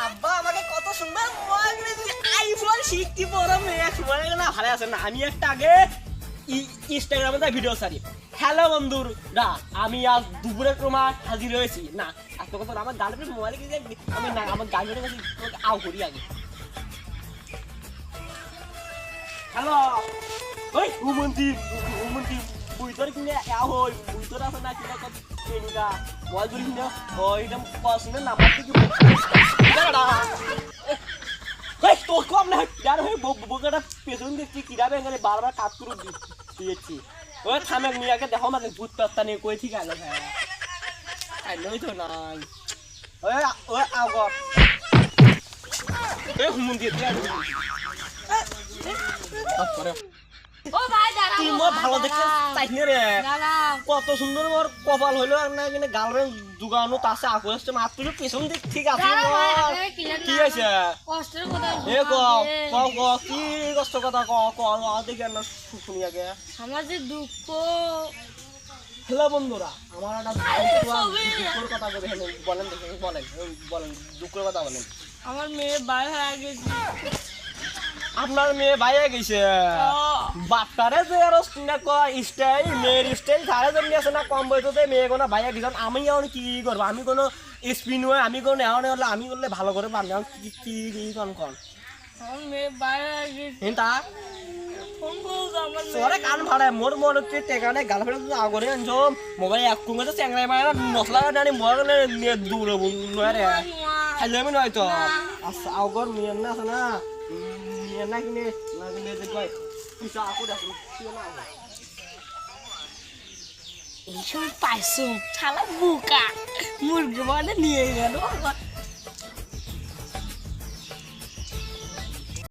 আব্বা আমাকে কত সুন্দর মোবাইল কিনে দিল, আইফোন 60 প্রো ম্যাক্স মোবাইল না ভালো আছে না। আমি একটা আগে ইনস্টাগ্রামে তাই ভিডিও ছাড়ি, হ্যালো বন্ধুরা আমি আজ দুপুরের ক্রমা হাজির হয়েছি। না এত কথা না, আমার গার্লফ্রেন্ড মোবাইল কিনে আমি না আমার গার্লফ্রেন্ডের কাছে তোমাকে আও করি আগে। হ্যালো ওই উমন্তি বুইতর কিনে আও হই বুইতর আছে না কিনা কত কেনিকা মোবাইল ধরি কিনে ওইটা পছন্দ নাম্বার থেকে দাঁড়া এই তো কম না यार হই বগটা পেছন দেখছি কিরা বেঙ্গলে বারবার কাট করে দিয়েছি। ওই থামে নিয়াকে দেখো মানে ভূত তত্তা নিয়ে কই ঠিক আছে হ্যাঁ আই নই তো নাই ওই আগো এই হুমন্তি ও ভাই দাঁড়াও তুই মোর ভালো দেখতে চাইনি রে, কত সুন্দর মোর কপাল হইলো না কিনে গার্লফ্রেন্ড দুগানো তাছে আকো আসছে মাত্র পেছন দিক ঠিক আছে কি আছে কষ্টের কথা এ ক কি কষ্ট কথা ক দেখে না শুনি আগে আমার যে দুঃখ। হ্যালো বন্ধুরা আমার একটা দুঃখের কথা বলেন দেখে বলেন দুঃখের কথা বলেন। আমার মেয়ে বাইরে হয়ে গেছে। আপনার মেয়ে বাইরে গেছে বাচ্চারে যে আর স্টাইল মেয়ের স্টাইল সারা জন্য আছে না কম বয়সতে মেয়ে কোনো বাইরে গেছে। আমি এখন কি করবো, আমি কোনো স্পিন হয়ে আমি কোনো নেওয়া হলে আমি করলে ভালো করে পারলাম কি কন আমার মেয়ে বাইরে হয়ে গেছে। তা ফোন করছে আমার তোরে কান ভাড়া মোর মনে হচ্ছে টেকানে গার্লফ্রেন্ড আগরে আনছো মোবাইল এক কুঙ্গে তো চ্যাংরাই মারা মশলা কাটানি মোবাইল নিয়ে দূর নয় রে খাইলে আমি নয় তো আচ্ছা আগর মেয়ের না আছে না মেয়ের না কিনে না কিনে দেখবাই পিছা আকো দেখো না এইসব পাইছো শালা বুকা মুরগি মানে নিয়ে গেল।